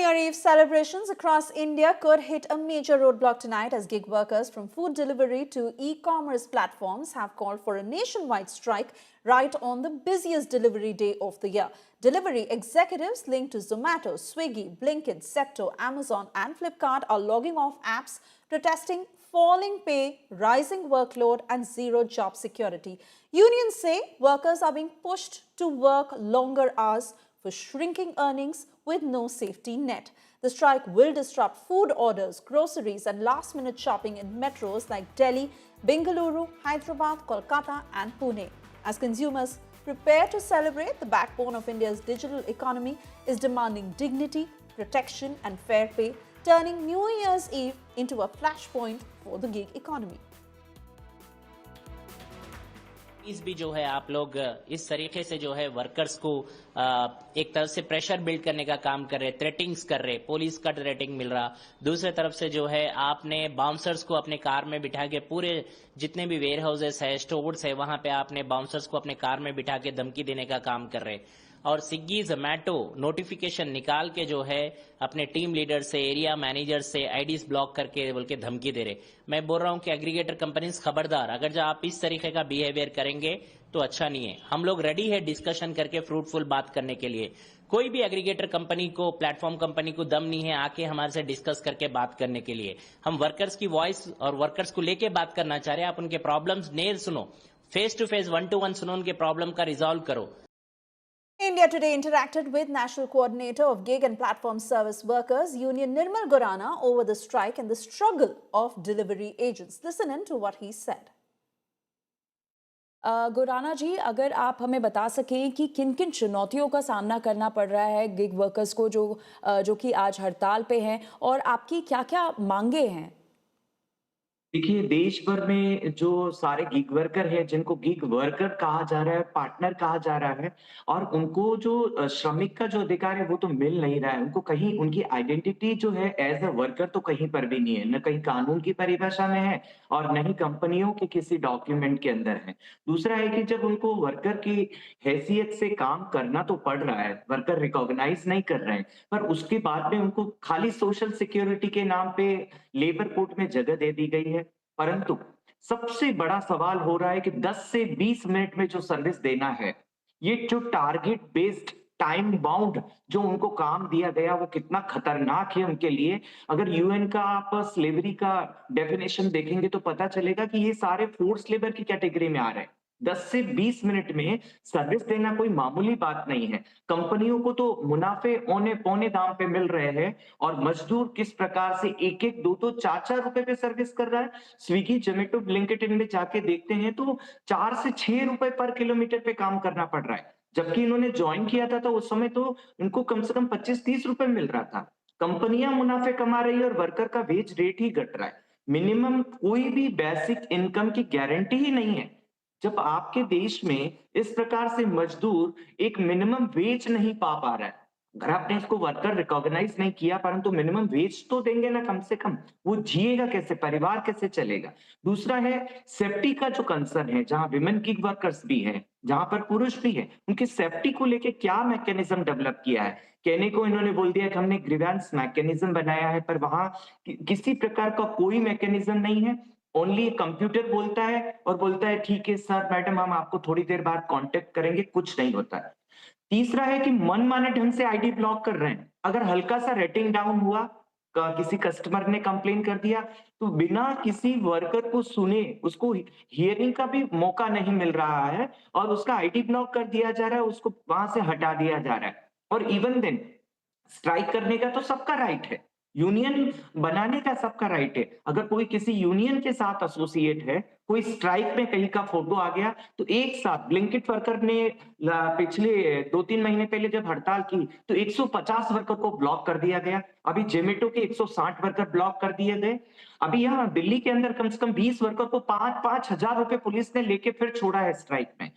Year Eve celebrations across India could hit a major roadblock tonight as gig workers from food delivery to e-commerce platforms have called for a nationwide strike right on the busiest delivery day of the year. Delivery executives linked to Zomato, Swiggy, Blinkit, Zepto, Amazon and Flipkart are logging off apps protesting falling pay, rising workload and zero job security. Unions say workers are being pushed to work longer hours for shrinking earnings with no safety net. The strike will disrupt food orders, groceries and last-minute shopping in metros like Delhi, Bengaluru, Hyderabad, Kolkata and Pune. As consumers prepare to celebrate, the backbone of India's digital economy is demanding dignity, protection and fair pay, turning New Year's Eve into a flashpoint for the gig economy. इस भी जो है आप लोग इस तरीके से जो है वर्कर्स को एक तरफ से प्रेशर बिल्ड करने का काम कर रहे, थ्रेटिंग्स कर रहे, पुलिस का रेटिंग मिल रहा, दूसरे तरफ से जो है आपने बाउंसर्स को अपने कार में बिठा के पूरे जितने भी वेयर हाउसेस है, स्टोर्स है, वहां पे आपने बाउंसर्स को अपने कार में बिठा के धमकी देने का काम कर रहे और स्विगी जोमैटो नोटिफिकेशन निकाल के जो है अपने टीम लीडर से, एरिया मैनेजर से आईडीज ब्लॉक करके बोल के धमकी दे रहे। मैं बोल रहा हूं कि एग्रीगेटर कंपनीज खबरदार, अगर जो आप इस तरीके का बिहेवियर करेंगे तो अच्छा नहीं है। हम लोग रेडी है डिस्कशन करके फ्रूटफुल बात करने के लिए। कोई भी एग्रीगेटर कंपनी को, प्लेटफॉर्म कंपनी को दम नहीं है आके हमारे से डिस्कस करके बात करने के लिए। हम वर्कर्स की वॉइस और वर्कर्स को लेके बात करना चाह रहे हैं। आप उनके प्रॉब्लम्स नेर सुनो, फेस टू फेस, 1-to-1 सुनो, उनके प्रॉब्लम का रिजॉल्व करो। India Today interacted with National Coordinator of Gig and Platform Service Workers Union Nirmal Gurana over the strike and the struggle of delivery agents. Listen in to what he said. गुराना जी, अगर आप हमें बता सकें कि किन-किन चुनौतियों का सामना करना पड़ रहा है गिग वर्कर्स को जो कि आज हड़ताल पे हैं और आपकी क्या-क्या मांगे हैं? देखिए, देश भर में जो सारे गिग वर्कर हैं, जिनको गिग वर्कर कहा जा रहा है, पार्टनर कहा जा रहा है और उनको जो श्रमिक का जो अधिकार है, वो तो मिल नहीं रहा है। उनको कहीं उनकी आइडेंटिटी जो है एज़ अ वर्कर तो कहीं पर भी नहीं है, न कहीं कानून की परिभाषा में है और न ही कंपनियों के किसी डॉक्यूमेंट के अंदर है। दूसरा है कि जब उनको वर्कर की हैसियत से काम करना तो पड़ रहा है, वर्कर रिकॉग्नाइज़ नहीं कर रहे हैं, पर उसके बाद में उनको खाली सोशल सिक्योरिटी के नाम पे लेबर कोड में जगह दे दी गई है। परंतु सबसे बड़ा सवाल हो रहा है कि 10 से 20 मिनट में जो सर्विस देना है, ये जो टारगेट बेस्ड टाइम बाउंड जो उनको काम दिया गया वो कितना खतरनाक है उनके लिए। अगर यूएन का आप स्लेवरी का डेफिनेशन देखेंगे तो पता चलेगा कि ये सारे फोर्स्ड लेबर की कैटेगरी में आ रहे हैं। 10 से 20 मिनट में सर्विस देना कोई मामूली बात नहीं है। कंपनियों को तो मुनाफे औने पौने दाम पे मिल रहे हैं और मजदूर किस प्रकार से 1-1, 2-2, 4-4 रुपए पे सर्विस कर रहा है। स्विगी, ज़ोमैटो, ब्लिंकिट इनमें जाके देखते हैं तो 4 से 6 रुपए पर किलोमीटर पे काम करना पड़ रहा है। जबकि इन्होंने जॉइन किया था तो उस समय तो इनको कम से कम 25-30 रुपए मिल रहा था। कंपनियां मुनाफे कमा रही है और वर्कर का वेज रेट ही घट रहा है। मिनिमम कोई भी बेसिक इनकम की गारंटी ही नहीं है। जब आपके देश में इस प्रकार से मजदूर एक मिनिमम वेज नहीं पा रहा है, अगर आपने इसको वर्कर रिकॉग्नाइज नहीं किया परंतु मिनिमम वेज तो देंगे ना कम से कम, वो जिएगा कैसे, परिवार कैसे चलेगा। दूसरा है सेफ्टी का जो कंसर्न है, जहां विमेन गिग वर्कर्स भी हैं, जहां पर पुरुष भी हैं, उनकी सेफ्टी को लेके क्या मैकेनिज्म डेवलप किया है। कहने को इन्होंने बोल दिया कि हमने ग्रीवेंस मैकेनिज्म बनाया है, पर वहां किसी प्रकार का कोई मैकेनिज्म नहीं है। ओनली कंप्यूटर बोलता है और बोलता है ठीक है सर, मैडम हम आपको थोड़ी देर बाद कांटेक्ट करेंगे, कुछ नहीं होता है। तीसरा है कि मनमाने ढंग से आईडी ब्लॉक कर रहे हैं। अगर हल्का सा रेटिंग डाउन हुआ, किसी कस्टमर ने कंप्लेन कर दिया, तो बिना किसी वर्कर को सुने उसको हियरिंग का भी मौका नहीं मिल रहा है और उसका आईडी ब्लॉक कर दिया जा रहा है, उसको वहां से हटा दिया जा रहा है। और इवन देन स्ट्राइक करने का तो सबका राइट है, यूनियन बनाने का सबका राइट है। अगर कोई किसी यूनियन के साथ एसोसिएट है, कोई स्ट्राइक में कहीं का फोटो आ गया तो एक साथ ब्लिंकिट वर्कर ने पिछले 2-3 महीने पहले जब हड़ताल की तो 150 वर्कर को ब्लॉक कर दिया गया। अभी जोमेटो के 160 वर्कर ब्लॉक कर दिए गए। अभी यहाँ दिल्ली के अंदर कम से कम 20 वर्कर को 5-5 हजार रुपए पुलिस ने लेके फिर छोड़ा है स्ट्राइक में।